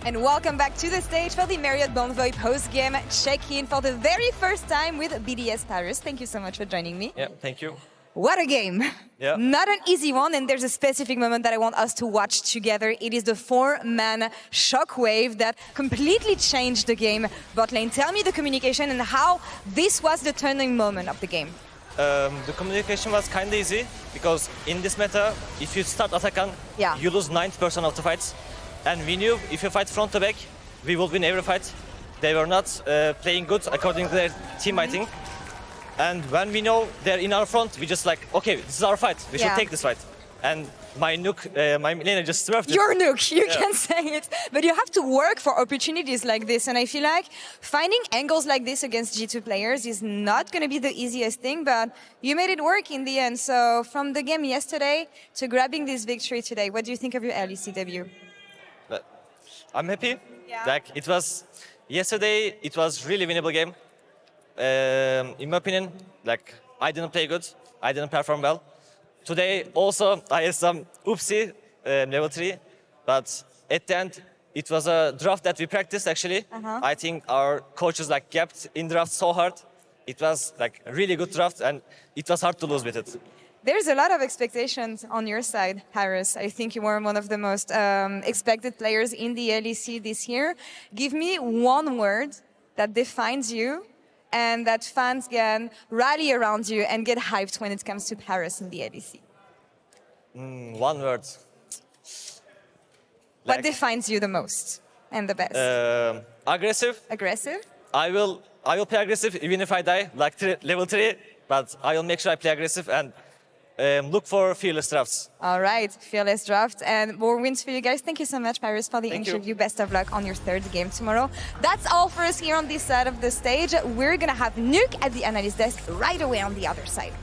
And welcome back to the stage for the Marriott Bonvoy post-game check-in for the very first time with BDS Paris. Thank you so much for joining me. Yeah, thank you. What a game. Yeah. Not an easy one, and there's a specific moment that I want us to watch together. It is the 4-man shockwave that completely changed the game. Bot lane, tell me the communication and how this was the turning moment of the game. The communication was kind of easy because in this meta, if you start Atakan, you lose 90% of the fights. And we knew if you fight front to back, we will win every fight. They were not playing good according to their team, I think. And when we know they're in our front, we just like, okay, this is our fight. We should take this fight. And my nuke, my laner just swerved. Your nuke, you can say it. But you have to work for opportunities like this. And I feel like finding angles like this against G2 players is not going to be the easiest thing, but you made it work in the end. So from the game yesterday to grabbing this victory today, what do you think of your LEC debut? I'm happy. Like it was yesterday. It was really winnable game. In my opinion, like I didn't play good. I didn't perform well. Today also I had some oopsie level 3, but at the end it was a draft that we practiced actually. I think our coaches like kept in draft so hard. It was like a really good draft and it was hard to lose with it. There's a lot of expectations on your side, Paris. I think you were one of the most expected players in the LEC this year. Give me one word that defines you and that fans can rally around you and get hyped when it comes to Paris in the LEC. One word. What defines you the most and the best? Aggressive. Aggressive? I will play aggressive even if I die, like level 3, but I will make sure I play aggressive and look for fearless drafts. All right, fearless draft and more wins for you guys. Thank you so much, Paris, for the interview. Best of luck on your 3rd game tomorrow. That's all for us here on this side of the stage. We're going to have Nuke at the analyst desk right away on the other side.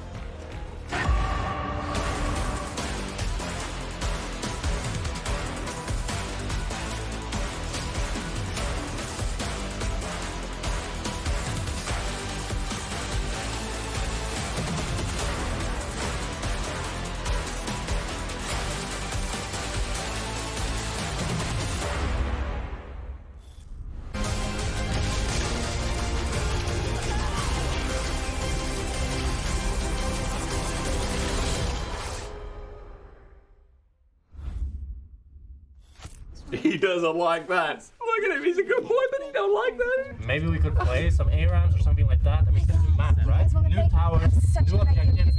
He doesn't like that. Look at him, he's a good boy, but he don't like that. Maybe we could play some A-rounds or something like that. I mean, this is mad, right? New towers, new objectives.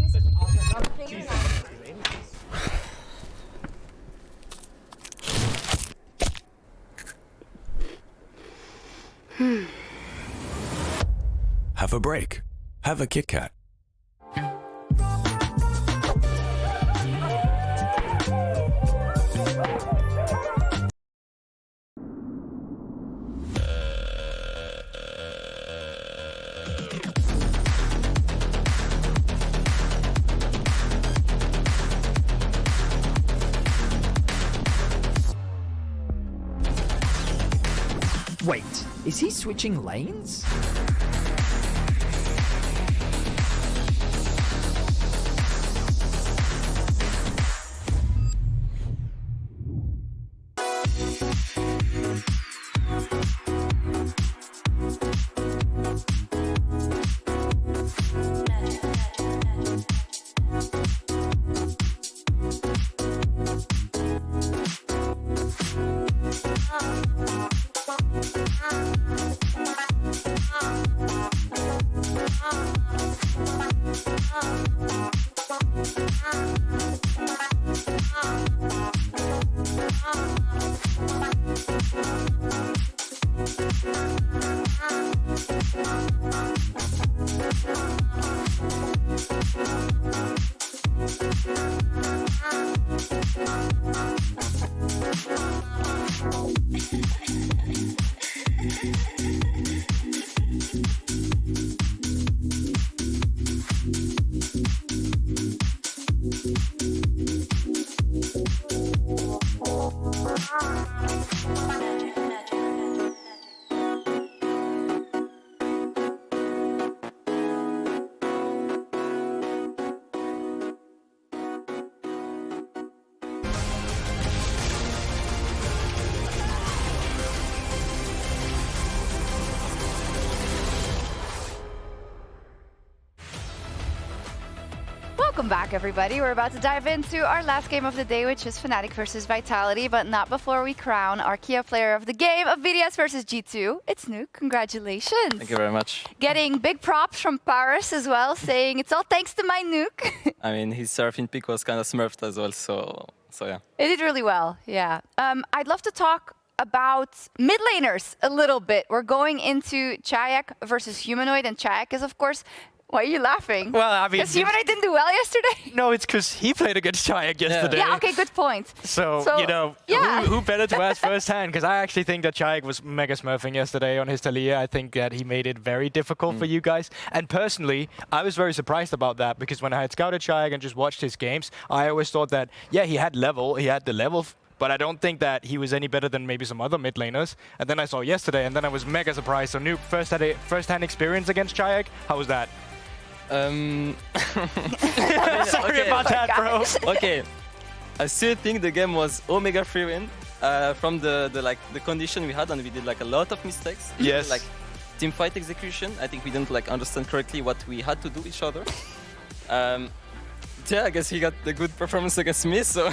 Have a break. Have a Kit Kat. Wait, is he switching lanes? Welcome back, everybody. We're about to dive into our last game of the day, which is Fnatic versus Vitality, but not before we crown our Kia player of the game of BDS versus G2. It's Nuke. Congratulations. Thank you very much. Getting big props from Paris as well, saying it's all thanks to my Nuke. I mean, his seraphine pick was kind of smurfed as well, so yeah. It did really well, yeah. I'd love to talk about mid laners a little bit. We're going into Czajek versus Humanoid, and Czajek is, of course, why are you laughing? Well, I mean... Because Humanoid didn't do well yesterday? No, it's because he played against Czajek yesterday. Yeah, okay, good point. So you know, yeah. who better to ask firsthand? Because I actually think that Czajek was mega smurfing yesterday on his Taliyah. I think that he made it very difficult for you guys. And personally, I was very surprised about that because when I had scouted Czajek and just watched his games, I always thought that, yeah, he had the level, but I don't think that he was any better than maybe some other mid laners. And then I saw yesterday, and then I was mega surprised. So Nuke first-hand experience against Czajek. How was that? Sorry about that, bro. Okay, I still think the game was Omega free win from the condition we had, and we did like a lot of mistakes. Yes. Like team fight execution. I think we didn't like understand correctly what we had to do each other. Yeah, I guess he got the good performance against me. So.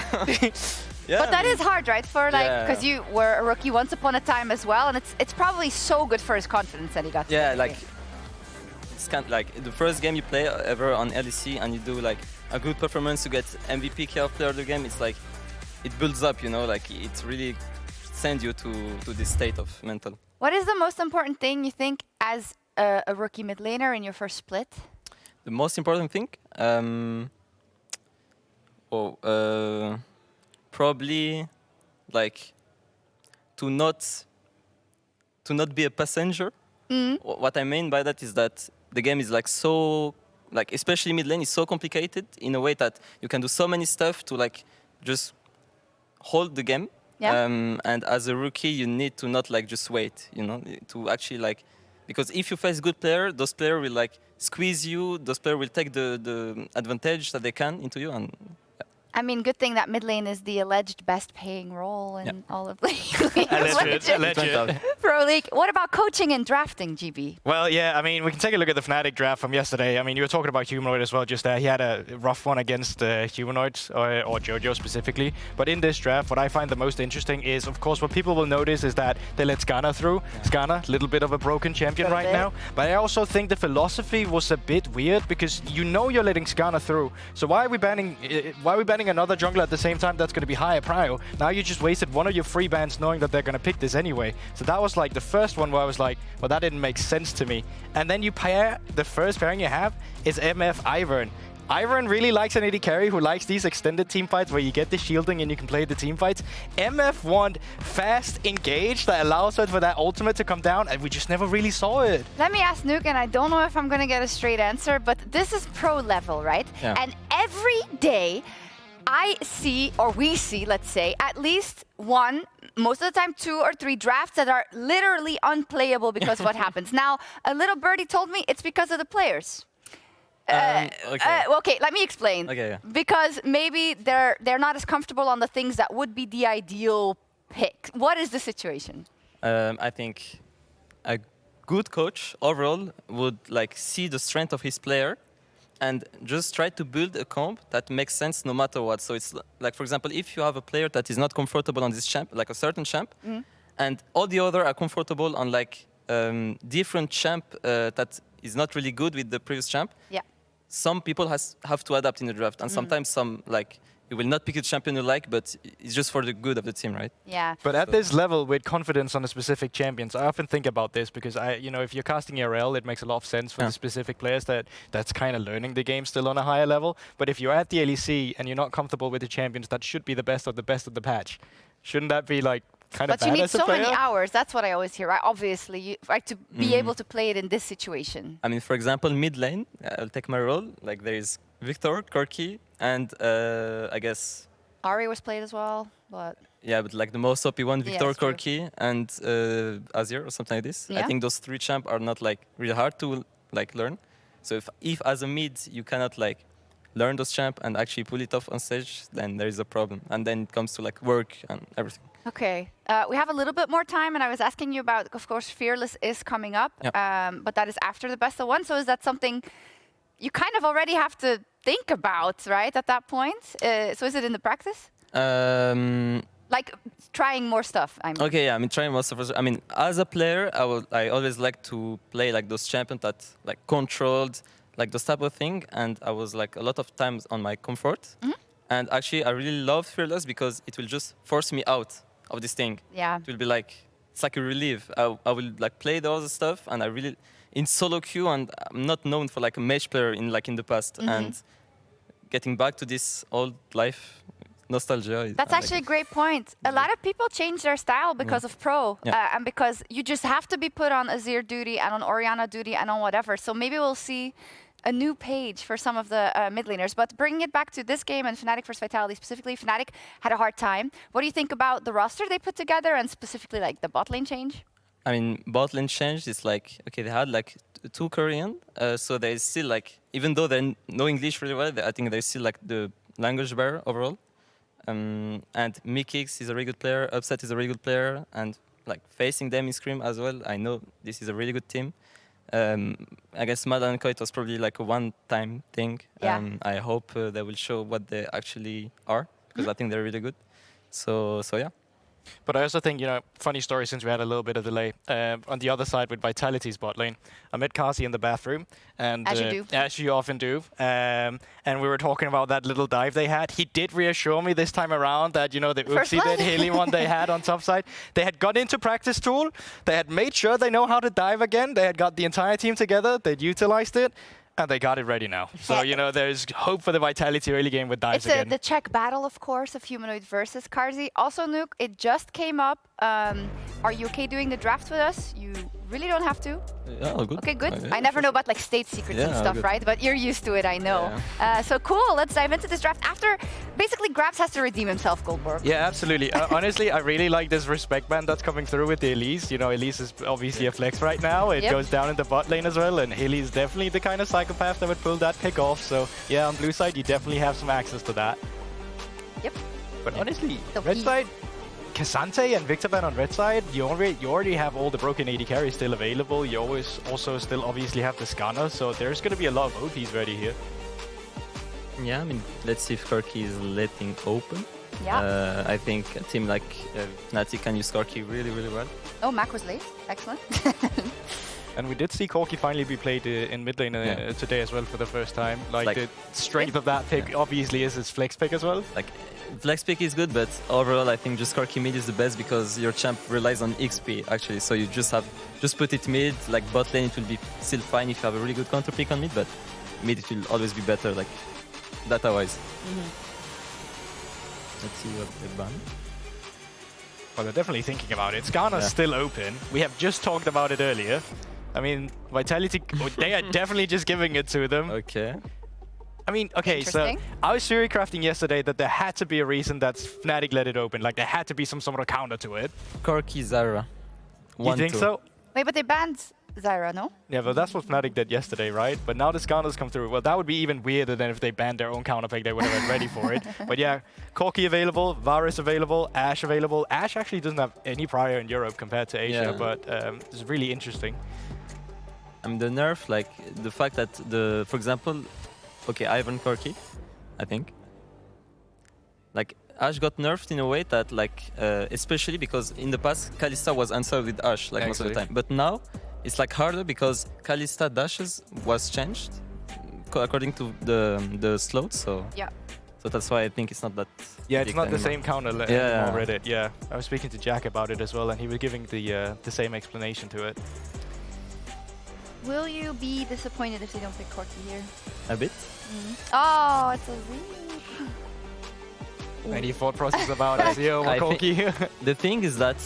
Yeah, but that is hard, right? For like, because you were a rookie once upon a time as well, and it's probably so good for his confidence that he got. Yeah, like. It's kind of like the first game you play ever on LEC and you do like a good performance to get MVP Kia player of the game. It's like it builds up, you know, like it really sends you to this state of mental. What is the most important thing you think as a rookie mid laner in your first split? The most important thing, probably like to not be a passenger. What I mean by that is that the game is like so, like especially mid lane is so complicated in a way that you can do so many stuff to like just hold the game. Yeah. And as a rookie, you need to not like just wait, you know, to actually like, because if you face good player, those players will like squeeze you. Those players will take the advantage that they can into you. And I mean, good thing that mid lane is the alleged best paying role in all of League. Alleged. Pro League. What about coaching and drafting, GB? Well, yeah, I mean, we can take a look at the Fnatic draft from yesterday. I mean, you were talking about Humanoid as well just there. He had a rough one against Humanoids, or Jojo specifically. But in this draft, what I find the most interesting is, of course, what people will notice is that they let Skarner through. Yeah. Skarner, a little bit of a broken champion right now. But I also think the philosophy was a bit weird because you know you're letting Skarner through. So why are we banning another jungler at the same time that's going to be higher prio? Now you just wasted one of your free bans knowing that they're going to pick this anyway. So that was like the first one where I was like, well, that didn't make sense to me. And then you pair, the first pairing you have is MF Ivern. Ivern really likes an AD carry who likes these extended team fights where you get the shielding and you can play the team fights. MF want fast engage that allows her for that ultimate to come down, and we just never really saw it. Let me ask Nuke, and I don't know if I'm going to get a straight answer, but this is pro level, right? Yeah. And every day I see, or we see, let's say, at least one, most of the time 2 or 3 drafts that are literally unplayable because of what happens. Now, a little birdie told me it's because of the players. Okay, let me explain. Okay, yeah. Because maybe they're not as comfortable on the things that would be the ideal pick. What is the situation? I think a good coach overall would like see the strength of his player and just try to build a comp that makes sense no matter what. So it's like, for example, if you have a player that is not comfortable on this champ, like a certain champ, and all the other are comfortable on like different champ that is not really good with the previous champ, some people have to adapt in the draft. And sometimes some, like, you will not pick a champion you like, but it's just for the good of the team, right? Yeah. But at this level, with confidence on the specific champions, I often think about this because if you're casting your Rell, it makes a lot of sense for the specific players that's kind of learning the game still on a higher level. But if you're at the LEC and you're not comfortable with the champions, that should be the best of the patch. Shouldn't that be like kind of bad as a player? But you need so many hours. That's what I always hear. Right? Obviously, you like to be able to play it in this situation. I mean, for example, mid lane, I'll take my role. Like there is Victor, Corki, and I guess Ari was played as well, but yeah, but like the most OP one, Victor, that's true. Corki, and Azir or something like this. Yeah. I think those 3 champ are not like really hard to like learn. So if as a mid you cannot like learn those champ and actually pull it off on stage, then there is a problem. And then it comes to like work and everything. Okay, we have a little bit more time, and I was asking you about, of course, Fearless is coming up, but that is after the best of 1. So is that something you kind of already have to think about, right, at that point? So is it in the practice? Like trying more stuff, I mean. Okay, yeah, I mean trying most of us. I mean, as a player, I always like to play like those champions that like controlled, like those type of thing, and I was like a lot of times on my comfort. And actually, I really love Fearless because it will just force me out of this thing. Yeah. It will be like it's like a relief. I will like play the other stuff, and I really in solo queue, and I'm not known for like a mage player in the past, and getting back to this old life. Nostalgia. That's actually a great point. A lot of people change their style because of pro, and because you just have to be put on Azir duty and on Orianna duty and on whatever. So maybe we'll see a new page for some of the mid laners. But bringing it back to this game and Fnatic vs Vitality specifically, Fnatic had a hard time. What do you think about the roster they put together and specifically like the bot lane change? I mean, bot lane change is like, okay, they had like 2 Korean, so they still like, even though they know English really well, I think they're still like the language barrier overall. And MickyX is a really good player, Upset is a really good player, and like facing them in Scrim as well, I know this is a really good team. Against Mad and Co, it was probably like a one-time thing. Yeah. I hope they will show what they actually are, because I think they're really good. So yeah. But I also think, you know, funny story since we had a little bit of delay. On the other side with Vitality's bot lane, I met Carzzy in the bathroom. And, as you do. As you often do. And we were talking about that little dive they had. He did reassure me this time around that, you know, the oopsie that Hilly one they had on top side, they had got into practice tool. They had made sure they know how to dive again. They had got the entire team together. They'd utilized it. And they got it ready now. So, you know, there's hope for the Vitality early game with dives again. It's the Czech battle, of course, of Humanoid versus Carzzy. Also, Nuke, it just came up. Are you okay doing the draft with us? You really don't have to. Yeah, all good. Okay, good. Yeah, I never know about like state secrets and stuff, good. right? But you're used to it, I know. Yeah. So cool, let's dive into this draft. After, basically, Grabs has to redeem himself, Goldberg. Yeah, absolutely. Honestly, I really like this respect band that's coming through with the Elise. You know, Elise is obviously a flex right now. It goes down in the bot lane as well, and Hilly is definitely the kind of psychopath that would pull that pick off. So yeah, on blue side, you definitely have some access to that. Yep. But honestly, red side, K'Sante and Victorvan on red side, you already have all the broken AD carries still available. You always also still obviously have the Skarner, so there's going to be a lot of OPs ready here. Yeah, I mean, let's see if Corki is letting open. Yeah. I think a team like Fnatic can use Corki really, really well. Oh, Mac was late. Excellent. And we did see Corki finally be played in mid lane today as well for the first time. Like the strength of that pick obviously is his flex pick as well. Like flex pick is good, but overall I think just Corki mid is the best because your champ relies on XP actually. So you just put it mid, like bot lane it will be still fine if you have a really good counter pick on mid, but mid it will always be better like data-wise. Let's see what they ban. Well, they're definitely thinking about it. Skarner's still open. We have just talked about it earlier. I mean, Vitality, they are definitely just giving it to them. Okay. I mean, okay, so I was theory crafting yesterday that there had to be a reason that Fnatic let it open. Like, there had to be some sort of counter to it. Corki, Zara. You think so? Wait, but they banned Zyra, no? Yeah, but that's what Fnatic did yesterday, right? But now the Skarners come through. Well, that would be even weirder than if they banned their own counter pick. They would have been ready for it. But yeah, Corki available, Varus available, Ashe available. Ashe actually doesn't have any prior in Europe compared to Asia, but it's really interesting. I mean, the nerf, like the fact that for example, okay, Ivern Corki, I think. Like Ashe got nerfed in a way that, like, especially because in the past Kalista was answered with Ashe like most of the time, but now it's like harder because Kalista dashes was changed according to the slot, so so that's why I think it's not that. Yeah, it's not the same counter anymore, Reddit. Yeah, I was speaking to Jack about it as well, and he was giving the same explanation to it. Will you be disappointed if they don't pick Corki here? A bit. Oh, it's a weird. Any thought process about Azir or Corki? The thing is that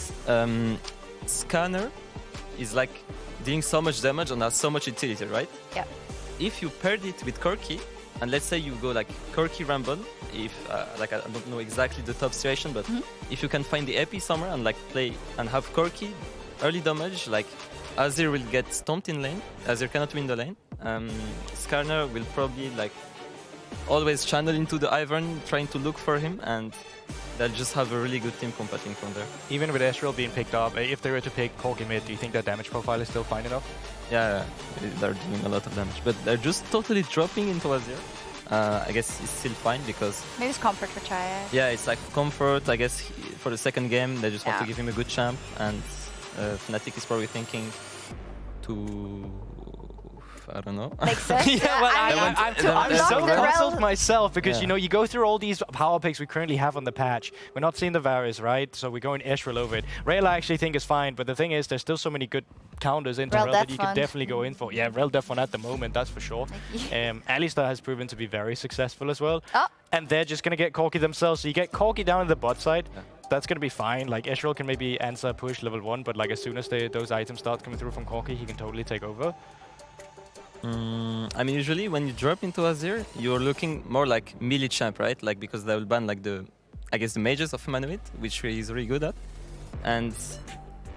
Skarner is like dealing so much damage and has so much utility, right? Yeah. If you paired it with Corki, and let's say you go like Corki Rumble, if like I don't know exactly the top situation, but if you can find the AP somewhere and like play and have Corki early damage, like Azir will get stomped in lane. Azir cannot win the lane. Skarner will probably like always channel into the Ivern, trying to look for him, and they'll just have a really good team competing from there. Even with Ezreal being picked up, if they were to pick Corki mid, do you think that damage profile is still fine enough? Yeah, they're doing a lot of damage, but they're just totally dropping into Azir. I guess it's still fine because Maybe it's comfort for Czajek. yeah, it's like comfort. I guess for the second game they just want to Yeah. give him a good champ, and Fnatic is probably thinking to I don't know. Makes sense. Yeah, well, I'm so the puzzled Rell- myself because, Yeah. you know, you go through all these power picks we currently have on the patch. We're not seeing the Varus, right? So we're going Ezreal over it. Rell I actually think is fine, but the thing is there's still so many good counters into Rell Rell that Death you could Fund. definitely go in for. Yeah, Rell Death Fund at the moment, that's for sure. Alistar has proven to be very successful as well. Oh. And they're just going to get Corki themselves. So you get Corki down in the bot side. That's going to be fine. Like, Ezreal can maybe answer push level 1, but like as soon as those items start coming through from Corki, he can totally take over. I mean, usually when you drop into Azir, you're looking more like melee champ, right? Like because they will ban like I guess the mages of Humanoid, which he's really good at. And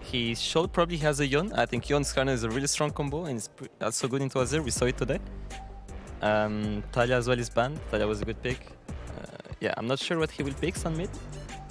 he showed probably he has a Yone. I think Yone Skarner is a really strong combo and it's also good into Azir. We saw it today. Talia as well is banned. Talia was a good pick. Yeah, I'm not sure what he will pick on mid.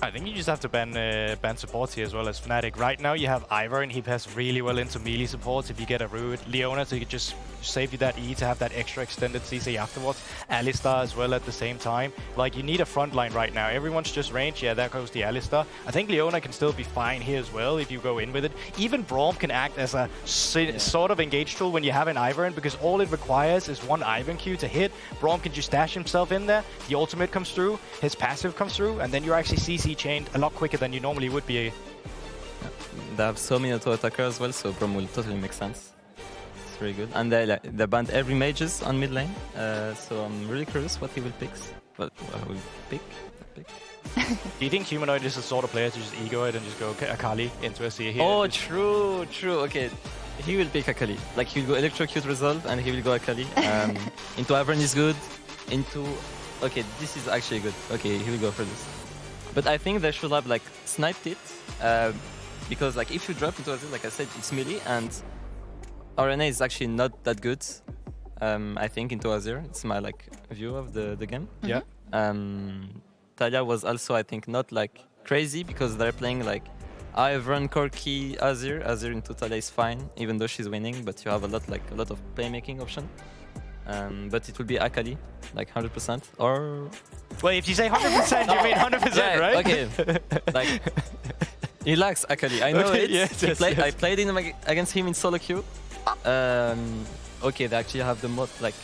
I think you just have to ban supports here as well as Fnatic. Right now you have Ivern, he passes really well into melee supports. If you get a Root, Leona, so you can just save you that E to have that extra extended CC afterwards. Alistar as well at the same time. Like, you need a front line right now. Everyone's just range. Yeah, there goes the Alistar. I think Leona can still be fine here as well if you go in with it. Even Braum can act as a sort of engage tool when you have an Ivern, because all it requires is one Ivern Q to hit. Braum can just stash himself in there. The ultimate comes through, his passive comes through, and then you're actually CC chained a lot quicker than you normally would be. They have so many auto attackers as well, so Braum will totally make sense. It's really good. And they banned every mages on mid lane, so I'm really curious what he will pick. What will pick? Do you think Humanoid is the sort of player to just ego it and just go Akali into a Seer here? Oh, true. Okay, he will pick Akali. Like, he will go Electrocute Resolve and he will go Akali. Into Ivern is good. Okay, this is actually good. Okay, he will go for this. But I think they should have like sniped it, because like if you drop into Azir, like I said, it's melee and RNA is actually not that good. I think into Azir, it's my like view of the game. Yeah. Talia was also, I think, not like crazy because they're playing like Ivern, Corki, Azir. Azir into Talia is fine, even though she's winning, but you have a lot of playmaking option. But it will be Akali, like 100%, or... Well, if you say 100%, you mean 100%, yeah, right? Okay. Like, he lacks Akali. I know Okay, it. yes, I played him against him in solo queue. Okay, they actually have the mod, like...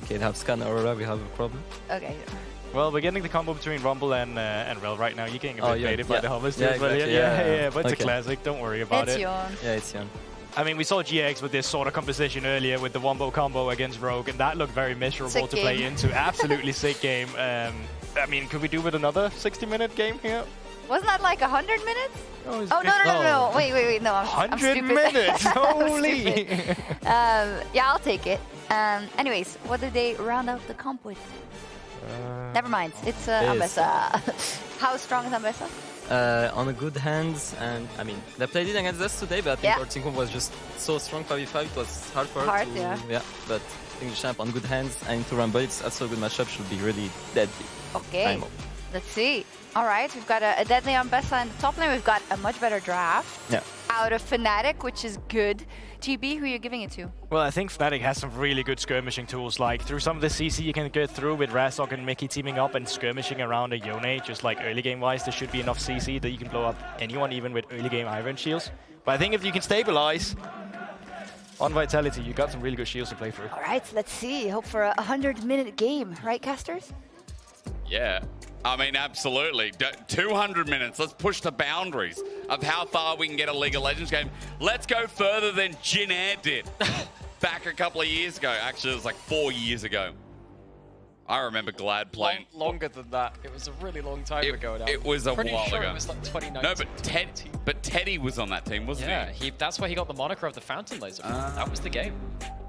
Okay, they have Skarner Aurora, we have a problem. Okay. Well, we're getting the combo between Rumble and Rell right now. You're getting a bit baited by the hovers yeah, as well. exactly, Yeah, but it's okay. a classic. Don't worry about It's it. Yone. Yeah, it's Yone. I mean, we saw GX with this sort of composition earlier with the Wombo combo against Rogue, and that looked very miserable Sick to play game. into. Absolutely sick game. I mean, could we do with another 60-minute game here? Wasn't that like 100 minutes? Oh, it's Oh, no. Wait. No, I'm 100 stupid. minutes! I'm Holy! stupid. Yeah, I'll take it. Anyways, what did they round out the comp with? Never mind. It's Ambessa. How strong is Ambessa? On a good hands, and I mean, they played it against us today, but I think our team comp was just so strong 5v5, it was hard for her to... Yeah. But I think the champ on good hands and into Rumble, it's also a good matchup, should be really deadly. Okay, let's see. All right, we've got a deadly Ambessa in the top lane. We've got a much better draft out of Fnatic, which is good. GB, who are you giving it to? Well, I think Fnatic has some really good skirmishing tools. Like, through some of the CC you can get through with Razork and Mikyx teaming up and skirmishing around a Yone. Just like early game-wise, there should be enough CC that you can blow up anyone, even with early game Ivern shields. But I think if you can stabilize on Vitality, you got some really good shields to play through. All right, let's see. Hope for a 100-minute game, right, casters? Yeah. I mean, absolutely. 200 minutes. Let's push the boundaries of how far we can get a League of Legends game. Let's go further than Jin Air did back a couple of years ago. Actually, it was like 4 years ago. I remember Glad playing. Longer than that. It was a really long time ago now. It was a Pretty while sure ago. It was like 2019. No, but Teddy was on that team, wasn't he? Yeah, that's where he got the moniker of the Fountain Laser. That was the game.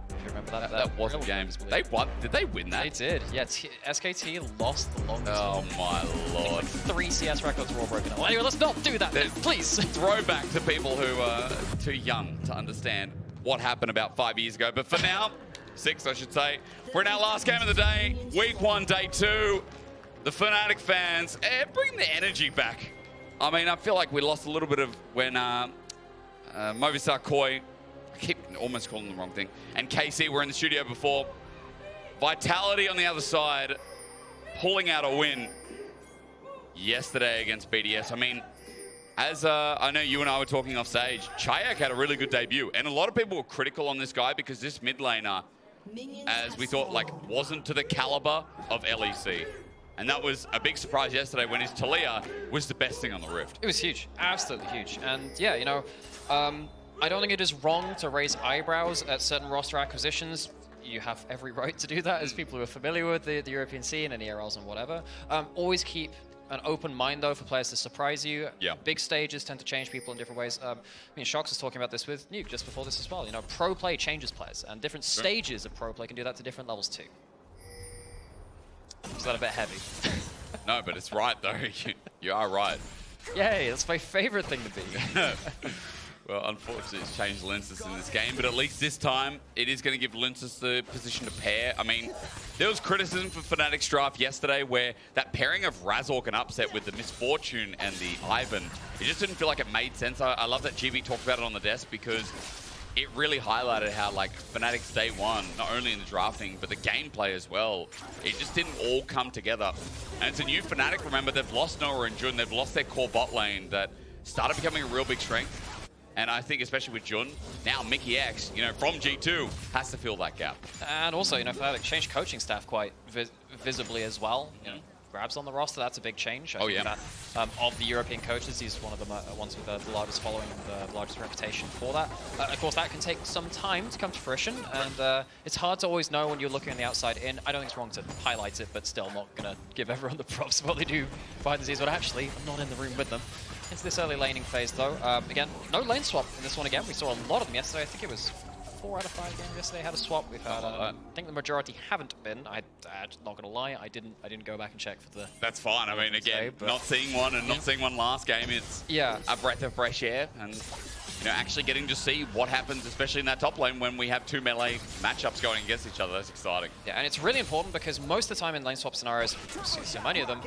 If you remember that. That was the game. They won. Did they win that? They did. Yeah, SKT lost the longest. Oh my lord. Like 3 CS records were all broken up. Anyway, let's not do that then, please. Throwback to people who are too young to understand what happened about 5 years ago. But for now, 6 I should say, we're in our last game of the day, week 1, day 2. The Fnatic fans, bring the energy back. I mean, I feel like we lost a little bit of when Movistar Koi, I keep almost calling them the wrong thing, and KC were in the studio before. Vitality on the other side, pulling out a win yesterday against BDS. I mean, as I know you and I were talking off stage, Czajek had a really good debut, and a lot of people were critical on this guy because this mid laner, as we thought, like, wasn't to the caliber of LEC. And that was a big surprise yesterday when his Talia was the best thing on the Rift. It was huge, absolutely huge. And yeah, you know, I don't think it is wrong to raise eyebrows at certain roster acquisitions. You have every right to do that as people who are familiar with the European scene and ERLs and whatever. Always keep an open mind, though, for players to surprise you. Yeah. Big stages tend to change people in different ways. I mean, Sjokz was talking about this with Nuke just before this as well. You know, pro play changes players, and different stages of pro play can do that to different levels too. Is that a bit heavy? No, but it's right, though. You are right. Yay, that's my favorite thing to be. Well, unfortunately, it's changed Lyncas in this game, but at least this time, it is going to give Lyncas the position to pair. I mean, there was criticism for Fnatic's draft yesterday where that pairing of Razork and Upset with the Misfortune and the Ivern, it just didn't feel like it made sense. I love that GB talked about it on the desk because it really highlighted how, like, Fnatic's day one, not only in the drafting, but the gameplay as well, it just didn't all come together. And it's a new Fnatic, remember, they've lost Noah and Jun, they've lost their core bot lane that started becoming a real big strength. And I think especially with Jun, now MickyX, you know, from G2, has to fill that gap. And also, you know, Fnatic changed coaching staff quite visibly as well. You know, Grab's on the roster, that's a big change. I think that, of the European coaches, he's one of the ones with the largest following and the largest reputation for that. Of course, that can take some time to come to fruition, and it's hard to always know when you're looking on the outside in. I don't think it's wrong to highlight it, but still not going to give everyone the props for what they do behind the scenes. But actually, I'm not in the room with them. Into this early laning phase, though. Again, no lane swap in this one again. We saw a lot of them yesterday. I think it was 4 out of 5 games yesterday had a swap. We've had, I think the majority haven't been. I'm not gonna lie, I didn't go back and check for the. That's fine. I mean, again, not seeing one and not seeing one last game, it's a breath of fresh air, and you know, actually getting to see what happens, especially in that top lane when we have 2 melee matchups going against each other. That's exciting. Yeah, and it's really important because most of the time in lane swap scenarios, so many of them,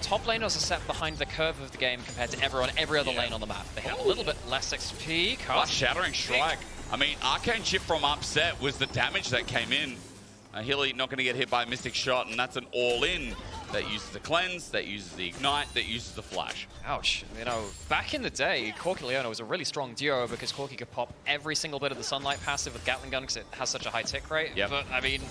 top laners are set behind the curve of the game compared to every other lane on the map. They have a little bit less XP. Shattering Strike. I mean, Arcane Chip from Upset was the damage that came in. Hilly not going to get hit by a Mystic Shot, and that's an all-in that uses the Cleanse, that uses the Ignite, that uses the Flash. Ouch. You know, back in the day, Corki Yone was a really strong duo because Corki could pop every single bit of the Sunlight passive with Gatling Gun because it has such a high tick rate. Yep. But, I mean,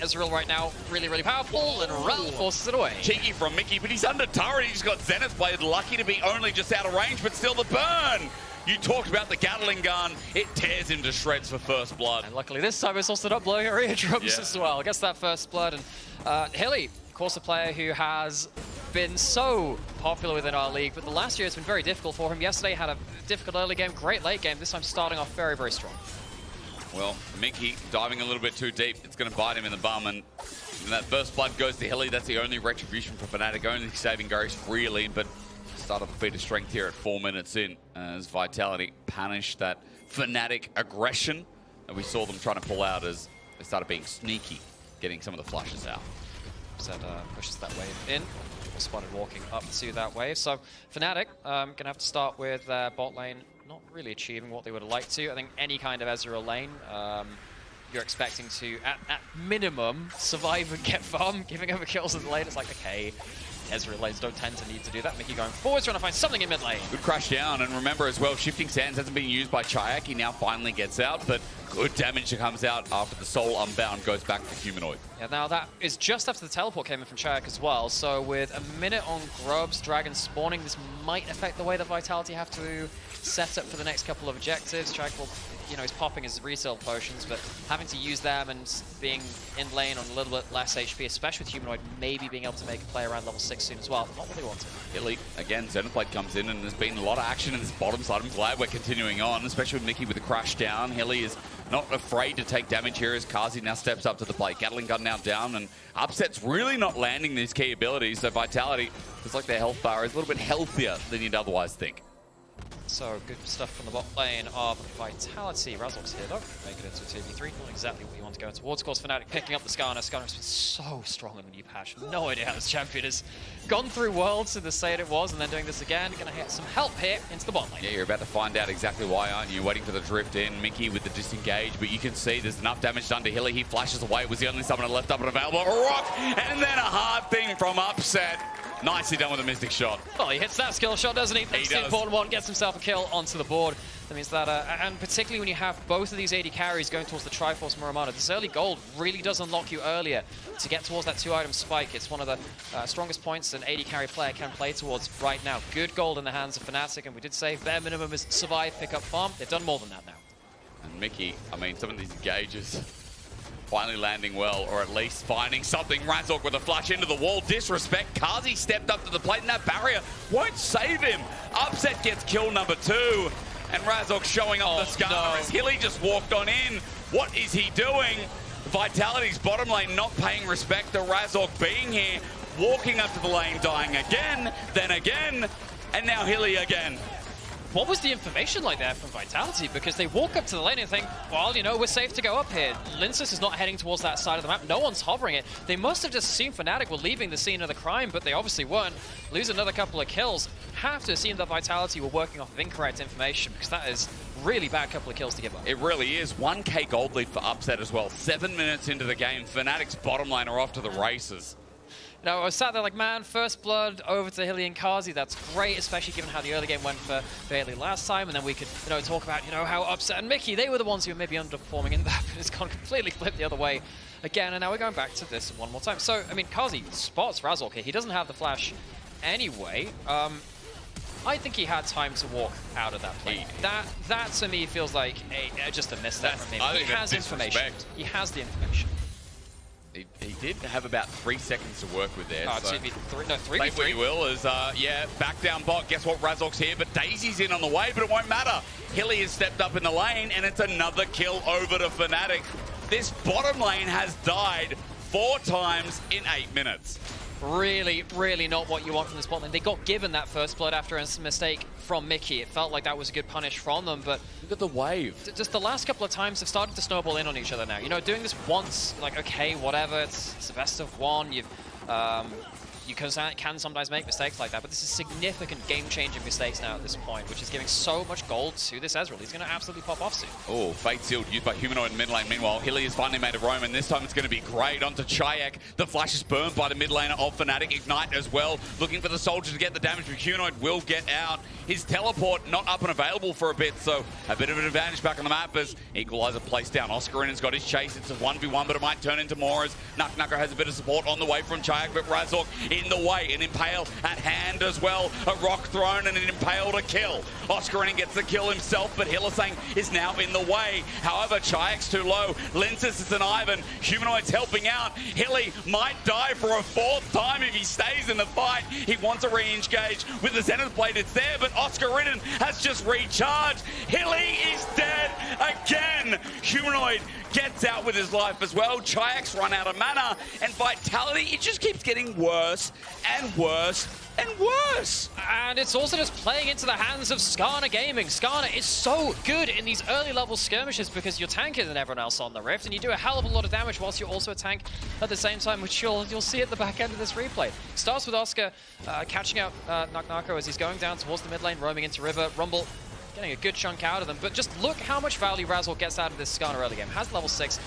Ezreal right now, really, really powerful, and Rell forces it away. Cheeky from Mickey, but he's under turret. He's got Zenith Blade, lucky to be only just out of range, but still the burn. You talked about the Gatling Gun. It tears him to shreds for first blood. And luckily this time it's also not blowing her eardrums as well. Gets that first blood. And Hilly, of course, a player who has been so popular within our league, but the last year it's been very difficult for him. Yesterday had a difficult early game, great late game. This time starting off very, very strong. Well, Mickey diving a little bit too deep. It's going to bite him in the bum, and that first blood goes to Hilly. That's the only retribution for Fnatic, only saving grace really, but start of a feat of strength here at 4 minutes in as Vitality punished that Fnatic aggression that we saw them trying to pull out as they started being sneaky, getting some of the flashes out. Zed pushes that wave in. We're spotted walking up to that wave. So Fnatic gonna have to start with bot lane not really achieving what they would have liked to. I think any kind of Ezreal lane, you're expecting to, at minimum, survive and get farm. Giving over kills in the lane, it's like, okay, Ezreal lanes don't tend to need to do that. Mickey going forwards, trying to find something in mid lane. Good crash down, and remember as well, Shifting Sands hasn't been used by Czajek. He now finally gets out, but good damage that comes out after the Soul Unbound goes back to Humanoid. Yeah, now that is just after the teleport came in from Czajek as well, so with a minute on Grubs, Dragon spawning, this might affect the way that Vitality have to set up for the next couple of objectives. Czajek will, you know, he's popping his resale potions, but having to use them and being in lane on a little bit less HP, especially with Humanoid, maybe being able to make a play around level 6 soon as well. Not what they wanted. Hilly, again, Xenoblade comes in, and there's been a lot of action in this bottom side. I'm glad we're continuing on, especially with Mickey with the crash down. Hilly is not afraid to take damage here as Carzzy now steps up to the plate. Gatling Gun now down, and Upset's really not landing these key abilities, so Vitality, it's like their health bar is a little bit healthier than you'd otherwise think. So good stuff from the bot lane of Vitality. Razork's here though, make it into a 2v3. Not exactly what you want to go towards. Of course, Fnatic picking up the Skarner. Skarner's been so strong in the new patch. No idea how this champion has gone through Worlds in the state it was, and then doing this again. Gonna get some help here into the bot lane. Yeah, you're about to find out exactly why, aren't you? Waiting for the drift in. Mikyx with the disengage, but you can see there's enough damage done to Hilly. He flashes away. It was the only summoner left up and available. Rock, and then a hard thing from Upset. Nicely done with a Mystic shot. Well, he hits that skill shot, doesn't he? That's the important one. Gets himself a kill onto the board. That means that, and particularly when you have both of these AD carries going towards the Triforce Muramana, this early gold really does unlock you earlier to get towards that 2-item spike. It's one of the strongest points an AD carry player can play towards right now. Good gold in the hands of Fnatic, and we did say bare minimum is survive, pick up, farm. They've done more than that now. And Mikyx, I mean, some of these engages finally landing well, or at least finding something. Razork with a flash into the wall. Disrespect. Carzzy stepped up to the plate, and that barrier won't save him. Upset gets kill number 2. And Razork showing up the Skarner as Hilly just walked on in. What is he doing? Vitality's bottom lane not paying respect to Razork being here. Walking up to the lane, dying again, then again, and now Hilly again. What was the information like there from Vitality? Because they walk up to the lane and think, well, you know, we're safe to go up here. Lyncas is not heading towards that side of the map. No one's hovering it. They must have just assumed Fnatic were leaving the scene of the crime, but they obviously weren't. Lose another couple of kills. Have to assume that Vitality were working off of incorrect information, because that is really bad couple of kills to give up. It really is. 1k gold lead for Upset as well. 7 minutes into the game, Fnatic's bottom lane are off to the races. Now, I was sat there like, man, first blood over to Hilly and Carzzy. That's great, especially given how the early game went for Bailey last time. And then we could, you know, talk about, you know, how Upset and Mikyx, they were the ones who were maybe underperforming in that, but it's gone completely flipped the other way again. And now we're going back to this one more time. So, I mean, Carzzy spots Razork here. He doesn't have the flash anyway. I think he had time to walk out of that play. That to me feels like just a misstep from him. He has information. He has the information. He did have about 3 seconds to work with there. Oh, so 3v3. Take what you will, as yeah, back down bot. Guess what? Razork's here, but Daisy's in on the way, but it won't matter. Hilly has stepped up in the lane, and it's another kill over to Fnatic. This bottom lane has died 4 times in 8 minutes. Really, really not what you want from this bot lane. They got given that first blood after a mistake from Mikyx. It felt like that was a good punish from them, but look at the wave. Just the last couple of times have started to snowball in on each other now. You know, doing this once, like, okay, whatever, it's the best of one. You can sometimes make mistakes like that, but this is significant game-changing mistakes now at this point, which is giving so much gold to this Ezreal. He's going to absolutely pop off soon. Oh, Fate Sealed used by Humanoid in mid lane. Meanwhile, Hilly has finally made a roam, and this time it's going to be great. Onto Czajek. The flash is burned by the mid laner of Fnatic. Ignite as well. Looking for the soldier to get the damage, but Humanoid will get out. His teleport not up and available for a bit, so a bit of an advantage back on the map as Equalizer placed down. Oscarinen's got his chase. It's a 1v1, but it might turn into more as Nako has a bit of support on the way from Czajek, but Razork in the way. An Impale at hand as well. A rock thrown and an Impale to kill. Oscarinin gets the kill himself, but Hylissang is now in the way. However, Czajek's too low. Lyncas is an Ivern. Humanoid's helping out. Hilly might die for a 4th time if he stays in the fight. He wants a re-engage with the Zenith Blade. It's there, but Oscarinin has just recharged. Hilly is dead again. Humanoid gets out with his life as well. Czajek's run out of mana, and Vitality, it just keeps getting worse and worse and worse. And it's also just playing into the hands of Skarner Gaming. Skarner is so good in these early level skirmishes because you're tankier than everyone else on the Rift, and you do a hell of a lot of damage whilst you're also a tank at the same time, which you'll see at the back end of this replay. Starts with Oscar catching out Nako as he's going down towards the mid lane, roaming into River. Rumble getting a good chunk out of them, but just look how much value Razork gets out of this Skarner early game. Has level 6,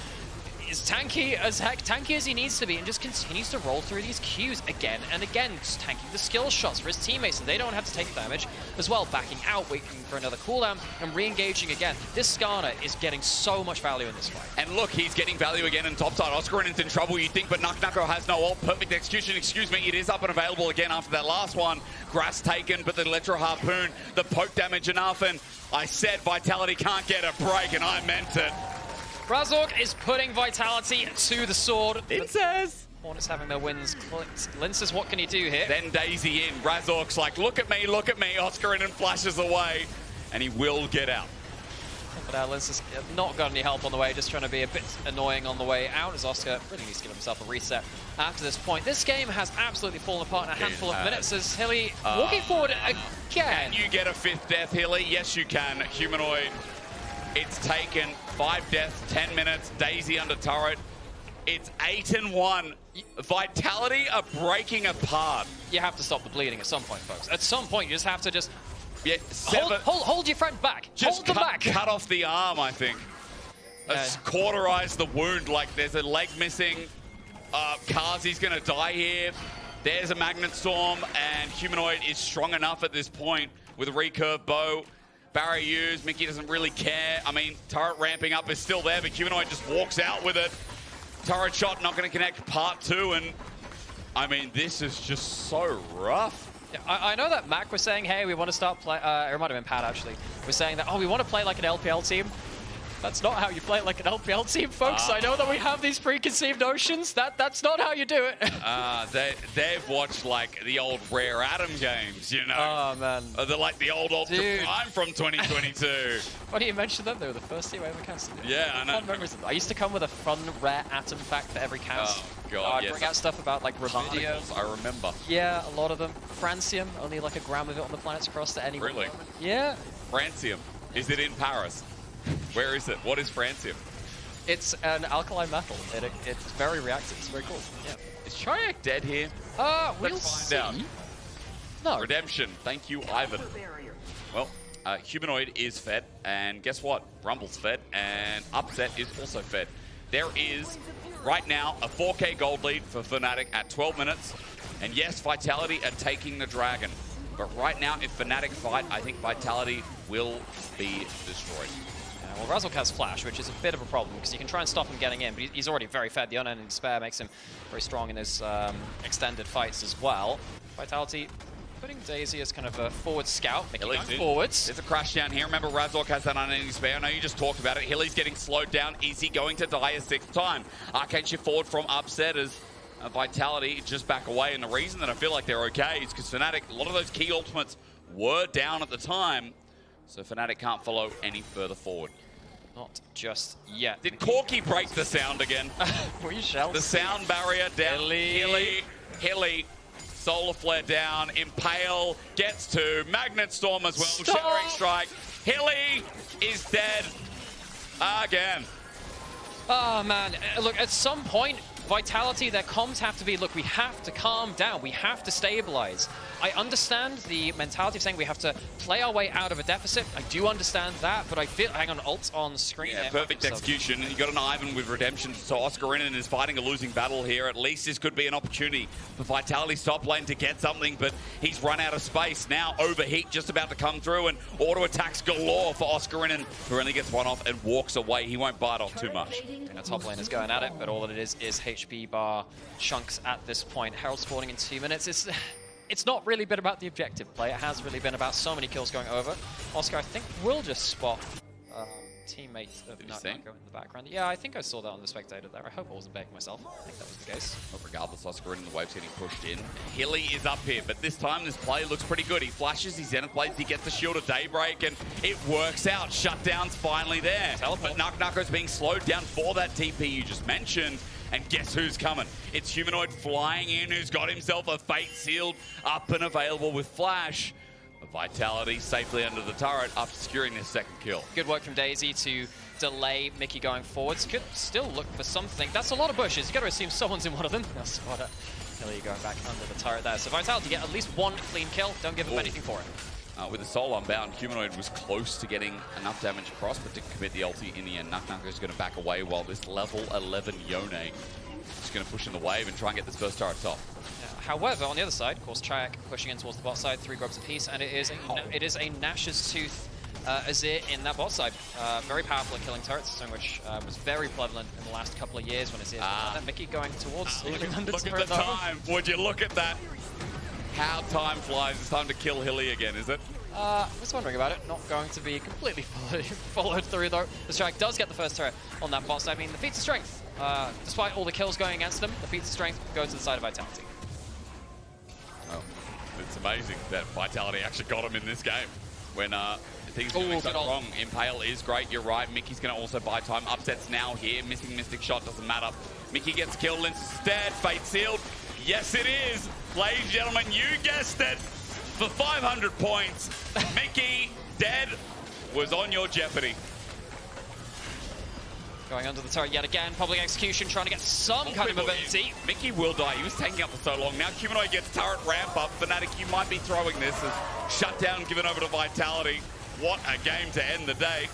is tanky as heck, tanky as he needs to be, and just continues to roll through these queues again and again, just tanking the skill shots for his teammates, and they don't have to take damage as well, backing out, waiting for another cooldown, and re-engaging again. This Skarner is getting so much value in this fight. And look, he's getting value again in top side. Oscarinen's in trouble, you think, but Nako has no ult. Perfect execution, excuse me. It is up and available again after that last one. Grass taken, but the Electro Harpoon, the poke damage enough, and I said Vitality can't get a break, and I meant it. Razork is putting Vitality to the sword. Lyncas! Hornets having their wins clicked. Lyncas, what can he do here? Then Daisy in. Razork's like, look at me, look at me. Oscarinin flashes away, and he will get out. But Lyncas has not got any help on the way, just trying to be a bit annoying on the way out, as Oscar really needs to give himself a reset after this point. This game has absolutely fallen apart in a handful of minutes as Hilly walking forward again. Can you get a 5th death, Hilly? Yes, you can. Humanoid. It's taken 5 deaths, 10 minutes. Daisy under turret. It's 8-1. Vitality are breaking apart. You have to stop the bleeding at some point, folks. At some point, you just have to just hold your friend back. Just hold them back. Cut off the arm, I think. Cauterize the wound, like there's a leg missing. Carzzy's gonna die here. There's a Magnet Storm, and Humanoid is strong enough at this point with a recurve bow. Barrier used, Mikyx doesn't really care. I mean, turret ramping up is still there, but Humanoid just walks out with it. Turret shot not gonna connect part 2, and I mean, this is just so rough. Yeah, I know that Mac was saying, hey, we want to start play. It might have been Pat actually. Was saying that, oh, we want to play like an LPL team. That's not how you play like an LPL team, folks. I know that we have these preconceived notions. That's not how you do it. They've watched like the old Rare Atom games, you know. Oh man. They're like the old Prime from 2022. Funny you mentioned them. They were the first team I ever casted. Yeah, I know. I used to come with a fun Rare Atom fact for every cast. Oh god, I'd bring out stuff about like Revidio. I remember. Yeah, a lot of them. Francium, only like a gram of it on the planets across to any. Really? Yeah. Francium. Is it in Paris? Where is it? What is Francium? It's an alkaline metal. It's very reactive. It's very cool. Yeah. Is Czajek dead here? We'll Let's find out. No. Redemption. Thank you, Ivern. Well, Humanoid is fed, and guess what? Rumble's fed, and Upset is also fed. There is, right now, a 4K gold lead for Fnatic at 12 minutes. And yes, Vitality are taking the Dragon. But right now, if Fnatic fight, I think Vitality will be destroyed. Well, Razork has Flash, which is a bit of a problem, because you can try and stop him getting in, but he's already very fed. The Unending Despair makes him very strong in his extended fights as well. Vitality putting Daisy as kind of a forward scout, making going forwards. There's a crash down here. Remember, Razork has that Unending Despair. I know you just talked about it. Hilly's getting slowed down. Is he going to die a 6th time? Arcane shift forward from Upset as Vitality just back away. And the reason that I feel like they're okay is because Fnatic, a lot of those key ultimates were down at the time. So Fnatic can't follow any further forward. Not just yet. Did Corki break the sound again? We shall The sound barrier down. Hilly. Solar Flare down. Impale gets to. Magnet Storm as well. Shattering Strike. Hilly is dead again. Oh, man. Look, at some point, Vitality, their comms have to be, look, we have to calm down. We have to stabilize. I understand the mentality of saying we have to play our way out of a deficit. I do understand that, but I feel, hang on, ult's on screen. Yeah, perfect execution. And you got an Ivern with Redemption. So Oscarinin is fighting a losing battle here. At least this could be an opportunity for Vitality's top lane to get something, but he's run out of space. Now Overheat just about to come through, and auto attacks galore for Oscarinin, who only gets one off and walks away. He won't bite off too much. And the top lane is going at it, but all that it is HP bar chunks at this point. Herald spawning in 2 minutes. It's not really been about the objective play. It has really been about so many kills going over. Oscar, I think, will just spot teammates of Nako in the background. Yeah, I think I saw that on the spectator there. I hope I wasn't begging myself. I think that was the case. Well, regardless, Oscarinin, the wave's getting pushed in. Hilly is up here, but this time this play looks pretty good. He flashes, he's Zenith Blades, he gets the Shield of Daybreak, and it works out. Shutdown's finally there. But Nako's being slowed down for that TP you just mentioned. And guess who's coming? It's Humanoid flying in, who's got himself a Fate Sealed up and available with Flash. Vitality safely under the turret after securing his 2nd kill. Good work from Daisy to delay Mickey going forwards. Could still look for something. That's a lot of bushes. You got to assume someone's in one of them. Now Spotter, Hilly going back under the turret there. So Vitality get at least one clean kill. Don't give him anything for it. With the soul unbound, Humanoid was close to getting enough damage across, but didn't commit the ulti in the end. Nako is going to back away while this level 11 Yone is going to push in the wave and try and get this first turret top. However, on the other side, of course, Czajek pushing in towards the bot side, 3 grubs apiece, and it is a Nash's Tooth Azir in that bot side. Very powerful at killing turrets, something which was very prevalent in the last couple of years when Azir that Mikyx going towards look at the time. Would you look at that? How time flies. It's time to kill Hilly again, is it? I was wondering about it. Not going to be completely followed through, though. The Strike does get the first turret on that bot side. I mean, the feats of strength, despite all the kills going against them, the feats of strength go to the side of Vitality. Well, it's amazing that Vitality actually got him in this game when things are going so wrong. Impale is great, you're right. Mickey's going to also buy time. Upset's now here. Missing Mystic Shot doesn't matter. Mickey gets killed. Lyncas is dead. Fate sealed. Yes, it is. Ladies and gentlemen, you guessed it. For 500 points, Mickey dead was on your jeopardy. Going under the turret yet again. Public execution trying to get some kind of mobility. Mickey will die. He was taking up for so long. Now Humanoid gets turret ramp up. Fnatic, you might be throwing this as shutdown given over to Vitality. What a game to end the day.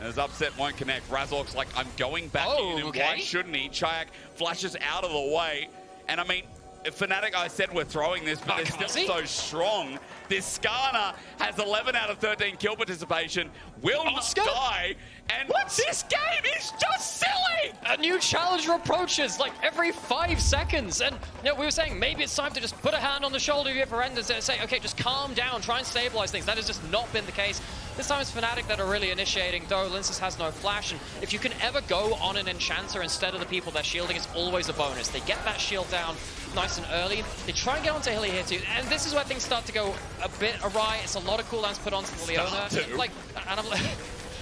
As Upset won't connect. Razork's like, I'm going back in, and why shouldn't he? Czajek flashes out of the way. And I mean, Fnatic, I said we're throwing this, but they're still so strong. This Skarner has 11 out of 13 kill participation, will not die, and this game is just silly! A new challenger approaches like every 5 seconds, and you know, we were saying maybe it's time to just put a hand on the shoulder of your friends and say, okay, just calm down, try and stabilize things. That has just not been the case. This time it's Fnatic that are really initiating, though Lyncas has no flash, and if you can ever go on an Enchanter instead of the people they're shielding, it's always a bonus. They get that shield down nice and early. They try and get onto Hilly here too, and this is where things start to go a bit awry. It's a lot of cooldowns put onto the Leona. Like, and I'm like,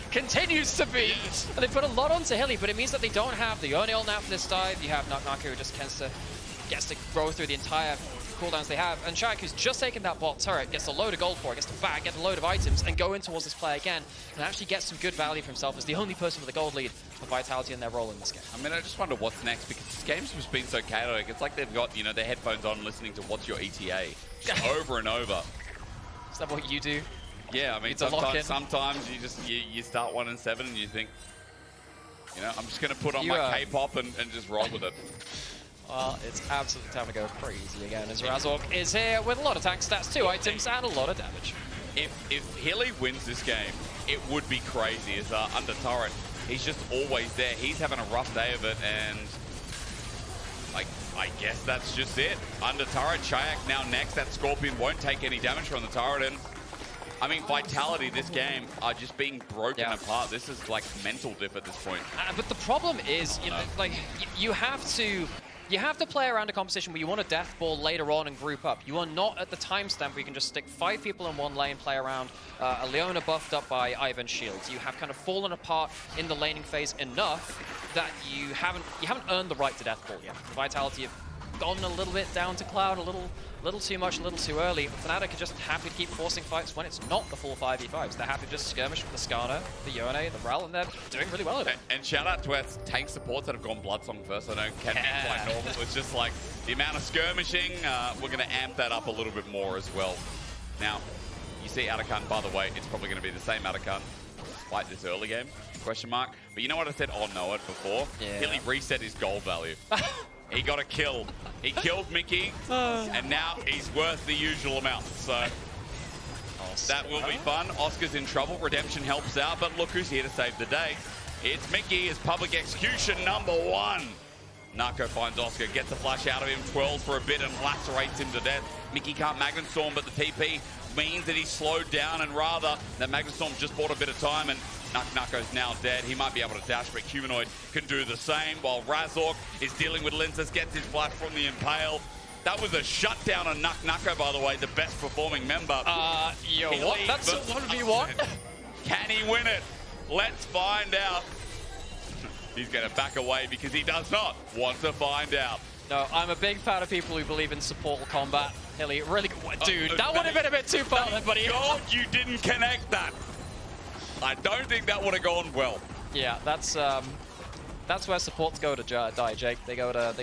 continues to be. And they put a lot onto Hilly, but it means that they don't have the Yone ult now for this dive. You have Nako who just gets to grow through the entire cooldowns they have. And Czajek, who's just taken that bot turret, gets a load of gold for it, gets to bag, get a load of items, and go in towards this play again, and actually get some good value for himself as the only person with a gold lead for Vitality in their role in this game. I mean, I just wonder what's next, because this game's just been so chaotic. It's like they've got, you know, their headphones on listening to What's Your ETA just over and over. Is that what you do? Yeah, I mean, sometimes you just you start 1-7 and you think, you know, I'm just going to put on my K-pop and just roll with it. Well, it's absolutely time to go crazy again as Razork is here with a lot of tank stats, 2 items, and a lot of damage. If Hilly wins this game, it would be crazy. As under turret, he's just always there. He's having a rough day of it, and I guess that's just it. Under turret, Czajek now next. That Scorpion won't take any damage from the turret, and I mean, Vitality this game are just being broken apart. This is like mental diff at this point. But the problem is, you know, like you have to play around a composition where you want a death ball later on and group up. You are not at the timestamp where you can just stick 5 people in one lane, play around a Leona buffed up by Ivern shields. You have kind of fallen apart in the laning phase enough that you haven't earned the right to death ball yet. Vitality have gone a little bit down to Cloud, a little too much, a little too early. Fnatic are just happy to keep forcing fights when it's not the full 5v5s. They're happy to just skirmish with the Skarner, the Yone, the Rell, and they're doing really well at it. And shout out to our tank supports that have gone Bloodsong first. I know can be quite normal. It's just like the amount of skirmishing, we're going to amp that up a little bit more as well. Now, you see Atakan, by the way, it's probably going to be the same Atakan despite this early game, question mark. But you know what I said on Know It before? Yeah. Hilly reset his gold value. He got a kill. He killed Mickey, and now he's worth the usual amount. So that will be fun. Oscar's in trouble. Redemption helps out, but look who's here to save the day. It's Mickey, his public execution #1. Nako finds Oscar, gets a flash out of him, 12 for a bit, and lacerates him to death. Mickey can't Magnet Storm, but the TP means that he's slowed down, and rather that Magnet Storm just bought a bit of time, and Nako's now dead. He might be able to dash, but Humanoid can do the same, while Razork is dealing with Lyncas, gets his flash from the Impale. That was a shutdown on Nako, by the way, the best performing member. What? That's a 1v1? Can he win it? Let's find out. He's going to back away because he does not want to find out. No, I'm a big fan of people who believe in support combat. Hilly, really, dude, that would have been a bit too far, buddy. God, you didn't connect that. I don't think that would have gone well. Yeah, that's where supports go to die, Jake. They go to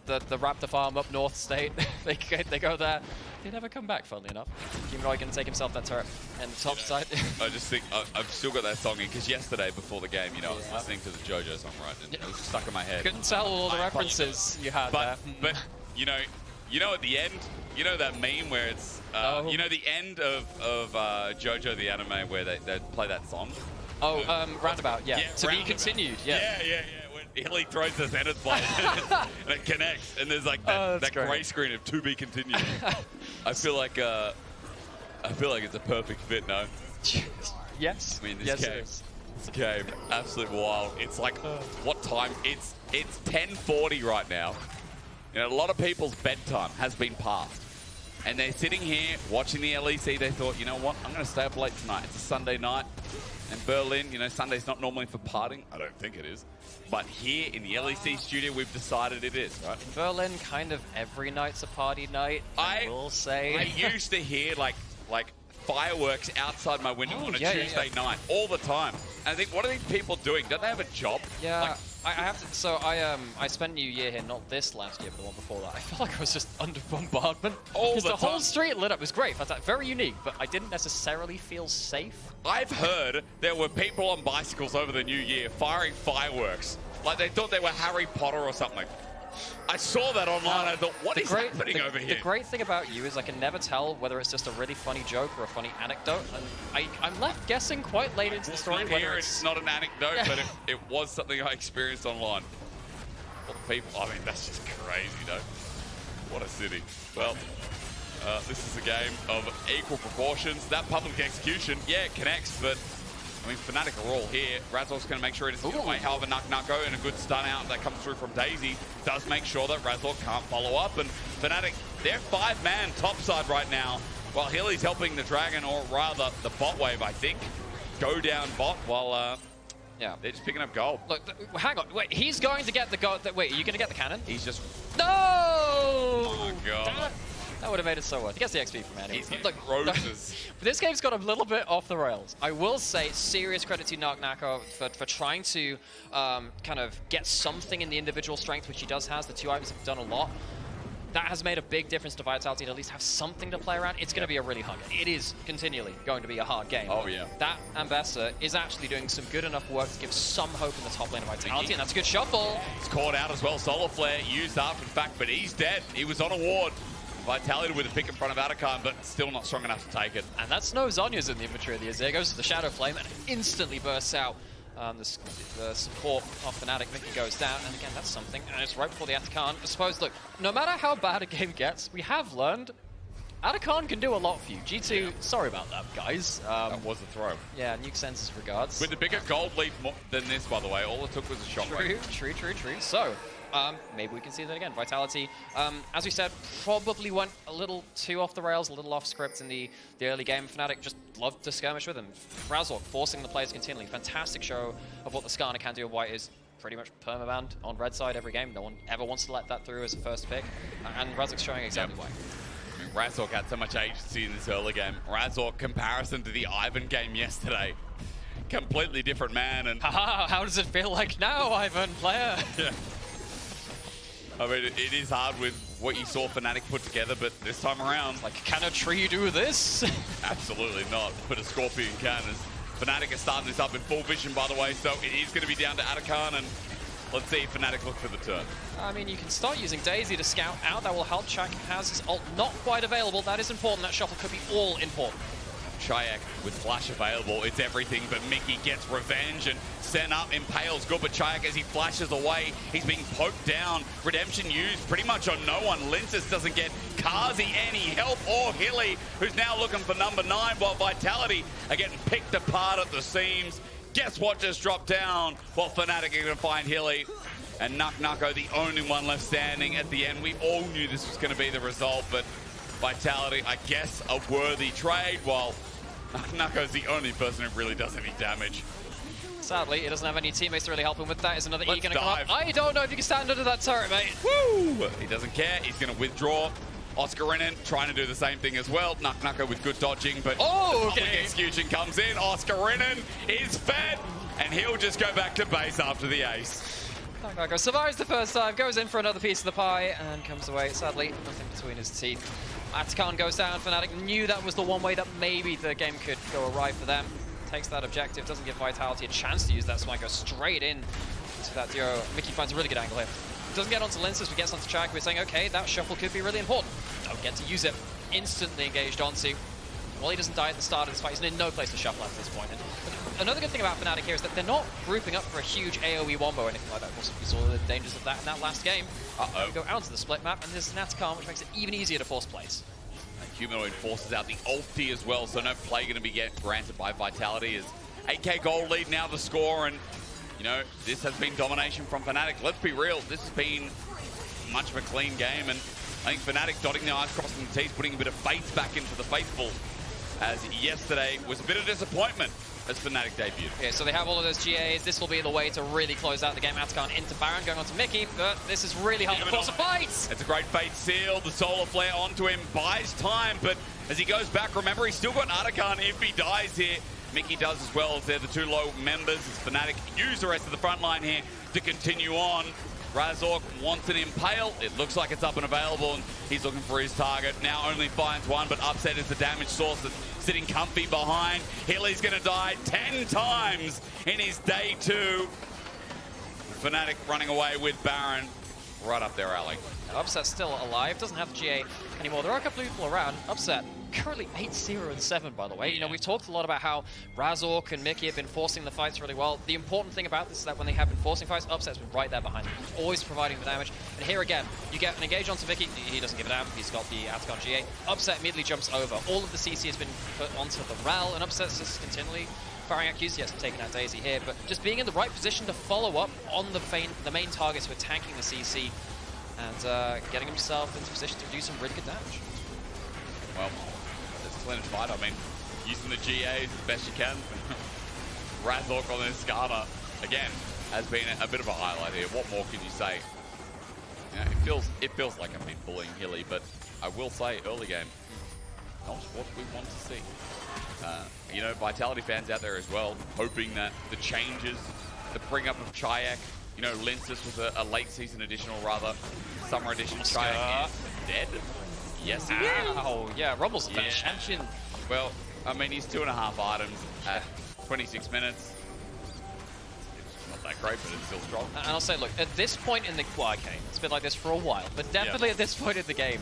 the Raptor farm up north state. they go there. They never come back, funnily enough. Humanoid can take himself that turret and top side. I just think I've still got that song in because yesterday before the game, you know, I was listening to the JoJo song, right? And it was stuck in my head. Couldn't tell all the references you had there. But you know, at the end, you know that meme where it's you know the end of JoJo the anime where they play that song. Oh, Roundabout, yeah. To be continued, yeah. Yeah. When Hilly throws the sentence blade and it connects, and there's like that grey screen of to be continued. I feel like it's a perfect fit, no? Yes. I mean, this game, absolute wild. It's like, what time? It's 10:40 right now. You know, a lot of people's bedtime has been passed. And they're sitting here watching the LEC. They thought, you know what, I'm going to stay up late tonight. It's a Sunday night. And Berlin, you know, Sunday's not normally for partying. I don't think it is. But here in the LEC studio, we've decided it is, right? Berlin, kind of every night's a party night, I will say. I used to hear like fireworks outside my window on a Tuesday night all the time. And I think, what are these people doing? Don't they have a job? Yeah. Like, I have to, so I spent New Year here, not this last year, but the one before that. I feel like I was just under bombardment. All the whole street lit up. It was great. Fantastic. Very unique, but I didn't necessarily feel safe. I've heard there were people on bicycles over the New Year firing fireworks. Like they thought they were Harry Potter or something. I saw that online. I thought, what is happening over here? The great thing about you is I can never tell whether it's just a really funny joke or a funny anecdote. And I'm left guessing quite late into the story. Here it's not an anecdote, but it was something I experienced online. Well, people, I mean, that's just crazy, though. What a city. Well, this is a game of equal proportions. That public execution, yeah, it connects, but I mean, Fnatic are all here. Razork's going to make sure he doesn't get away. However, Nako and a good stun out that comes through from Daisy does make sure that Razork can't follow up. And Fnatic, they're 5-man topside right now, while Hilly's helping the Dragon, or rather the bot wave, I think, go down bot while yeah, they're just picking up gold. Look, hang on. Wait, he's going to get the gold. Wait, are you going to get the cannon? He's just... No! Oh, God. That would have made it so worth. He gets the XP from anyway. Look, roses. This game's got a little bit off the rails. I will say serious credit to Nako for trying to kind of get something in the individual strength, which he does has. The two items have done a lot. That has made a big difference to Vitality to at least have something to play around. It's going to be a really hard game. It is continually going to be a hard game. Oh, yeah. That Ambessa is actually doing some good enough work to give some hope in the top lane of Vitality, and that's a good shuffle. He's caught out as well. Solar Flare used up, in fact, but he's dead. He was on a ward. Vitality with a pick in front of Atakan, but still not strong enough to take it. And that's no Zhonya's in the inventory of the Azir. Goes to the Shadow Flame and instantly bursts out. The support of Fnatic. Mikyx goes down, and again, that's something. And it's right before the Atakan. I suppose, look, no matter how bad a game gets, we have learned Atakan can do a lot for you. G2, sorry about that, guys. That was a throw. Yeah, Nuke sends his regards. With the bigger gold lead than this, by the way, all it took was a shockwave. True. So, maybe we can see that again. Vitality, as we said, probably went a little too off the rails, a little off script in the early game. Fnatic just loved to skirmish with him. Razork forcing the players continually. Fantastic show of what the Skarner can do. White is pretty much permabanned on red side every game. No one ever wants to let that through as a first pick. And Razork's showing exactly why. I mean, Razork had so much agency in this early game. Razork, comparison to the Ivern game yesterday. Completely different man. And how does it feel like now, Ivern player? Yeah. I mean, it is hard with what you saw Fnatic put together, but this time around... Like, can a tree do this? Absolutely not, but a Scorpion can. As Fnatic are starting this up in full vision, by the way, so it is going to be down to Atakan, and let's see if Fnatic look for the turn. I mean, you can start using Daisy to scout out. That will help. Czajek has his ult not quite available. That is important. That shuffle could be all important. Czajek with flash available, it's everything, but Mikyx gets revenge and sent up, impales good, but Czajek as he flashes away, he's being poked down. Redemption used pretty much on no one. Lyncas doesn't get Carzzy any help, or Hilly, who's now looking for number 9, while Vitality are getting picked apart at the seams. Guess what just dropped down? Well, Fnatic are going to find Hilly. And Nako, the only one left standing at the end. We all knew this was going to be the result, but Vitality, I guess, a worthy trade, while Nako's the only person who really does any damage. Sadly, he doesn't have any teammates to really help him with that. Is another E going to come up? I don't know if you can stand under that turret, mate. Woo! He doesn't care. He's going to withdraw. Oscarinin trying to do the same thing as well. Nako with good dodging, but public execution comes in. Oscarinin is fed, and he'll just go back to base after the ace. Nako survives the first time, goes in for another piece of the pie, and comes away. Sadly, nothing between his teeth. Atakan goes down. Fnatic knew that was the one way that maybe the game could go awry for them. Takes that objective, doesn't give Vitality a chance to use that smite, goes straight in to that duo. Mikyx finds a really good angle here. Doesn't get onto Lyncas, but gets onto Czajek. We're saying, okay, that shuffle could be really important. Don't get to use it. Instantly engaged onto. Well, he doesn't die at the start of this fight. He's in no place to shuffle at this point. And another good thing about Fnatic here is that they're not grouping up for a huge AoE wombo or anything like that. Of course, we saw the dangers of that in that last game. We go out to the split map, and there's an Atakan, which makes it even easier to force plays. Humanoid forces out the ulti as well, so no play going to be granted by Vitality. As 8k gold lead now the score, and you know, this has been domination from Fnatic. Let's be real, this has been much of a clean game, and I think Fnatic dotting the I's, crossing the T's, putting a bit of faith back into the faithful, as yesterday was a bit of disappointment as Fnatic debuted. Yeah, so they have all of those GAs. This will be the way to really close out the game. Atakan into Baron, going on to Mickey, but this is really hard to force a fight. It's a great fate seal. The Solar Flare onto him, buys time, but as he goes back, remember, he's still got Atakan if he dies here. Mickey does as well, as they're the two low members, as Fnatic use the rest of the front line here to continue on. Razork wants an Impale. It looks like it's up and available, and he's looking for his target. Now only finds one, but Upset is the damage source that's sitting comfy behind. Hilly's going to die 10 times in his day 2. Fnatic running away with Baron right up their alley. Upset's still alive, doesn't have the GA anymore. There are a couple of people around. Upset currently 8-0-7, by the way. You know, we've talked a lot about how Razork and Mickey have been forcing the fights really well. The important thing about this is that when they have been forcing fights, Upset's been right there behind them, always providing the damage. And here again, you get an engage onto Mickey. He doesn't give a damn. He's got the Atakan GA. Upset immediately jumps over. All of the CC has been put onto the Rell, and Upset's just continually firing accused. Yes, taking out Daisy here, but just being in the right position to follow up on the main targets who are tanking the CC, and getting himself into position to do some really good damage. Well, it's a clean fight. I mean, using the GAs as best you can. Razork on this Skarner, again, has been a bit of a highlight here. What more can you say? Yeah, it feels like I've been bullying Hilly, but I will say, early game, not what we want to see. You know, Vitality fans out there as well, hoping that the changes, the bring up of Czajek, you know, Lyncas was a late season additional, rather, summer edition. Czajek is dead. Yes, he is. Oh, yeah, Rumble's a better champion. Well, I mean, he's 2.5 items at 26 minutes. It's not that great, but it's still strong. And I'll say, look, at this point in the... Well, okay, it's been like this for a while, but definitely at this point in the game,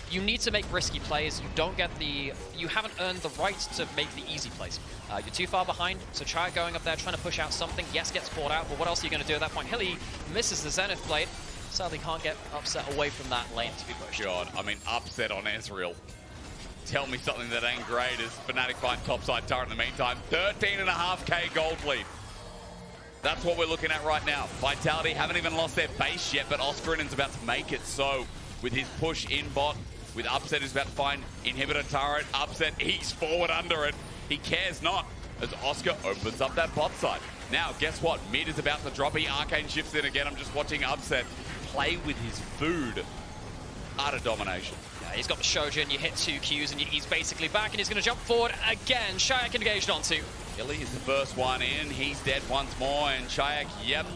you need to make risky plays. You don't get the... You haven't earned the right to make the easy plays. You're too far behind, so Czajek going up there, trying to push out something. Yes, gets caught out, but what else are you going to do at that point? Hilly misses the Zenith Blade. Sadly can't get Upset away from that lane to be pushed. God, I mean, Upset on Ezreal. Tell me something that ain't great as Fnatic find topside turret in the meantime. 13.5k gold lead. That's what we're looking at right now. Vitality haven't even lost their base yet, but Oscarinin's about to make it so with his push in bot, with Upset who's about to find inhibitor turret. Upset, he's forward under it. He cares not as Oscar opens up that bot side. Now, guess what? Mid is about to drop. He arcane shifts in again. I'm just watching Upset play with his food. Utter domination. Yeah, he's got the Shojin. You hit 2 Qs and he's basically back, and he's going to jump forward again. Czajek engaged onto. Hilly is the first one in. He's dead once more, and Czajek, yep.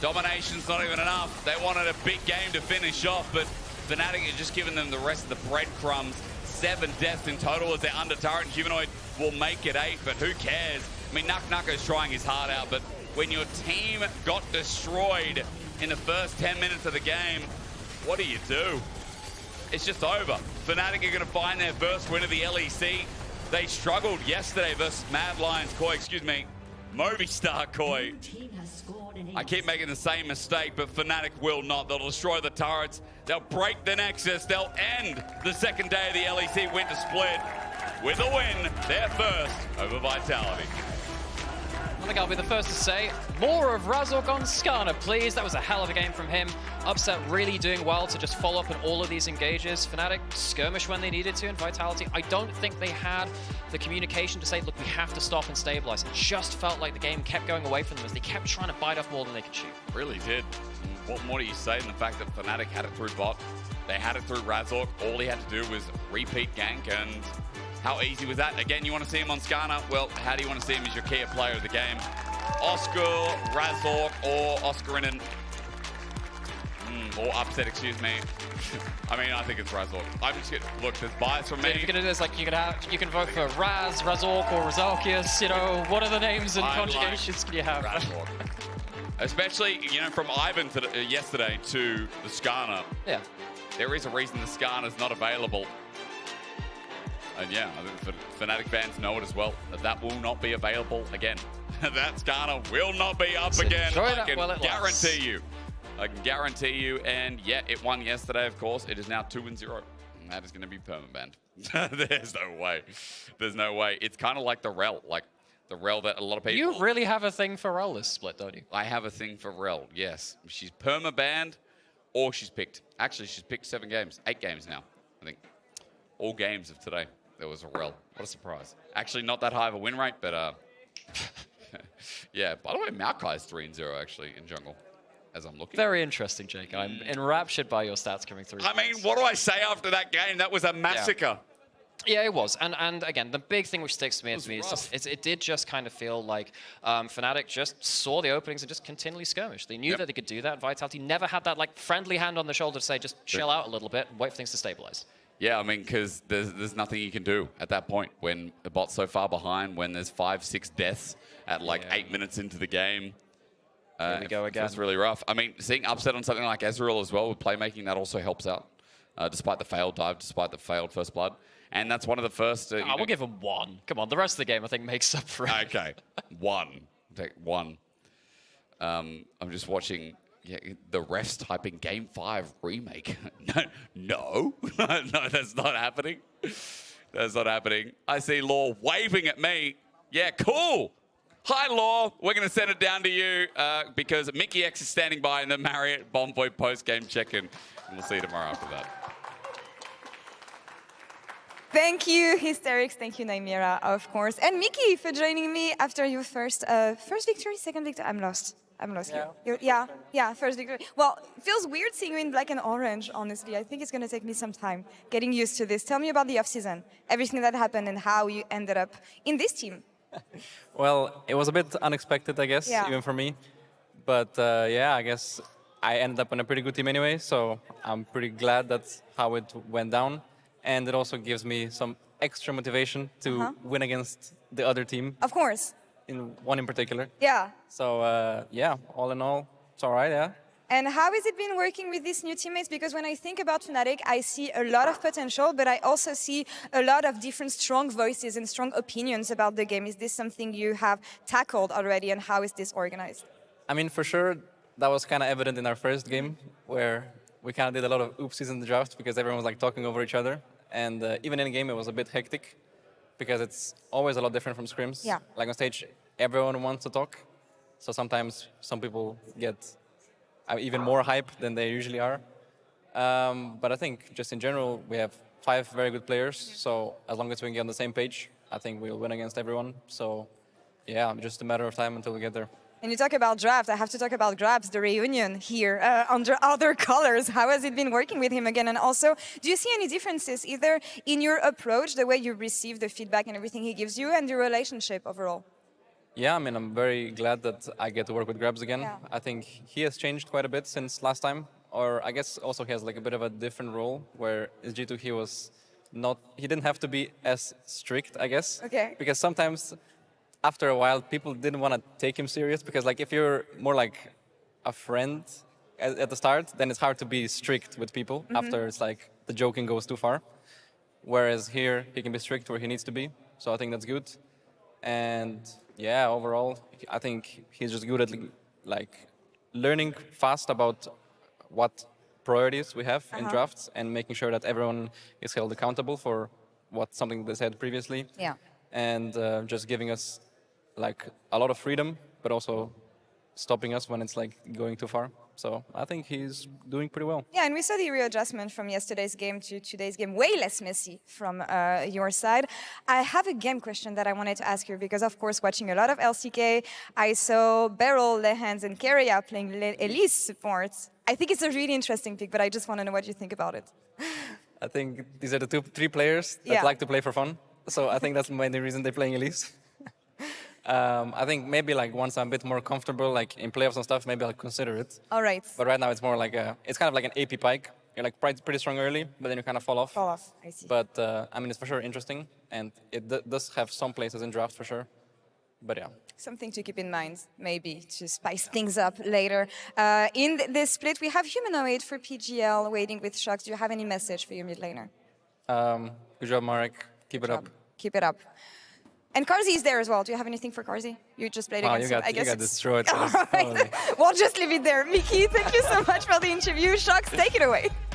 Domination's not even enough. They wanted a big game to finish off, but Fnatic are just giving them the rest of the breadcrumbs. 7 deaths in total as they're under turret. Humanoid will make it 8, but who cares? I mean, Nako's trying his heart out, but when your team got destroyed in the first 10 minutes of the game, what do you do? It's just over. Fnatic are going to find their first win of the LEC. They struggled yesterday versus Mad Lions Koi, Movistar Koi. I keep making the same mistake, but Fnatic will not. They'll destroy the turrets. They'll break the Nexus. They'll end the second day of the LEC Winter Split with a win. They're first over Vitality. I think I'll be the first to say, more of Razork on Skarner, please. That was a hell of a game from him. Upset really doing well to just follow up on all of these engages. Fnatic skirmish when they needed to, and Vitality, I don't think they had the communication to say, look, we have to stop and stabilize. It just felt like the game kept going away from them as they kept trying to bite off more than they could chew. Really did. What more do you say than the fact that Fnatic had it through bot? They had it through Razork. All he had to do was repeat gank, and how easy was that? Again, you want to see him on Skarner? Well, how do you want to see him as your key player of the game? Oscar, Razork, or Oscarinin. Or Upset, excuse me. I mean, I think it's Razork. I'm just kidding. Look, there's bias from me. If you're gonna do this, like you can vote for Razork, or Razorkius. You know, what are the names and conjugations can you have? Razork. Especially, you know, from Ivern yesterday to the Skarner. Yeah. There is a reason the Skarner's not available. And yeah, I think Fnatic fans know it as well, that will not be available again. That Skarner will not be up again. I can guarantee you. I can guarantee you. And yeah, it won yesterday, of course. It is now 2-0. And that is going to be permabanned. There's no way. There's no way. It's kind of like the Rell. Like the Rell that a lot of people... You really have a thing for Rell this split, don't you? I have a thing for Rell, yes. She's permabanned, or she's picked. Actually, she's picked 7 games, 8 games now, I think. All games of today, there was a Rell. What a surprise. Actually, not that high of a win rate, but yeah. By the way, Mikyx is 3-0 actually in jungle, as I'm looking. Very interesting, Jake. I'm enraptured by your stats coming through. I mean, what do I say after that game? That was a massacre. Yeah, it was. And again, the big thing which sticks to me is it did just kind of feel like Fnatic just saw the openings and just continually skirmished. They knew that they could do that. Vitality never had that like friendly hand on the shoulder to say, just chill out a little bit and wait for things to stabilize. Yeah, I mean, because there's nothing you can do at that point when the bot's so far behind, when there's 5-6 deaths at like 8 minutes into the game. Here we go again. It's really rough. I mean, seeing upset on something like Ezreal as well with playmaking, that also helps out. Despite the failed dive, despite the failed first blood. And that's one of the first... I will give him 1. Come on, the rest of the game I think makes up for it. Okay, 1. Take 1. I'm just watching the refs typing Game 5 remake. No, that's not happening. That's not happening. I see Laure waving at me. Yeah, cool. Hi, Laure. We're going to send it down to you because MickyX is standing by in the Marriott Bonvoy post-game check-in. And we'll see you tomorrow after that. Thank you, Hysterics. Thank you, Naimira, of course. And Mickey for joining me after your first victory, second victory. I'm lost here. Yeah, first victory. Well, it feels weird seeing you in black and orange, honestly. I think it's going to take me some time getting used to this. Tell me about the off-season, everything that happened and how you ended up in this team. Well, it was a bit unexpected, I guess, even for me. But yeah, I guess I ended up on a pretty good team anyway, so I'm pretty glad that's how it went down. And it also gives me some extra motivation to win against the other team. Of course. One in particular. Yeah. So yeah, all in all, it's all right, yeah. And how has it been working with these new teammates? Because when I think about Fnatic, I see a lot of potential, but I also see a lot of different strong voices and strong opinions about the game. Is this something you have tackled already, and how is this organized? I mean, for sure, that was kind of evident in our first game, where we kind of did a lot of oopsies in the draft because everyone was like talking over each other. And even in game, it was a bit hectic because it's always a lot different from scrims. Yeah. Like on stage, everyone wants to talk. So sometimes some people get even more hype than they usually are. But I think just in general, we have 5 very good players. So as long as we can get on the same page, I think we'll win against everyone. So yeah, just a matter of time until we get there. And you talk about draft, I have to talk about Grabs, the reunion here under other colors. How has it been working with him again? And also, do you see any differences either in your approach, the way you receive the feedback and everything he gives you, and your relationship overall? Yeah, I mean, I'm very glad that I get to work with Grabs again. Yeah. I think he has changed quite a bit since last time. Or I guess also he has like a bit of a different role, where in G2 he didn't have to be as strict, I guess. Okay. Because sometimes after a while, people didn't want to take him serious because, like, if you're more like a friend at the start, then it's hard to be strict with people after it's like the joking goes too far. Whereas here, he can be strict where he needs to be. So I think that's good. And yeah, overall, I think he's just good at like learning fast about what priorities we have in drafts and making sure that everyone is held accountable for something they said previously. Yeah. And just giving us like a lot of freedom, but also stopping us when it's like going too far. So I think he's doing pretty well. Yeah, and we saw the readjustment from yesterday's game to today's game, way less messy from your side. I have a game question that I wanted to ask you because, of course, watching a lot of LCK, I saw Beryl, Lehans, and Keria playing Elise supports. I think it's a really interesting pick, but I just want to know what you think about it. I think these are the 3 players that like to play for fun. So I think that's the main reason they're playing Elise. I think maybe like once I'm a bit more comfortable, like in playoffs and stuff, maybe I'll consider it. All right. But right now it's more like it's kind of like an AP pike. You're like pretty strong early, but then you kind of fall off. Fall off, I see. But I mean, it's for sure interesting, and it does have some places in draft for sure. But yeah. Something to keep in mind, maybe, to spice things up later. In this split, we have Humanoid for PGL waiting with Sjokz. Do you have any message for your mid laner? Good job, Marek. Keep it up. Keep it up. And Carzzy is there as well. Do you have anything for Carzzy? You just played against him. I guess you got destroyed. All right. We'll just leave it there. Mickey, thank you so much for the interview. Sjokz, take it away.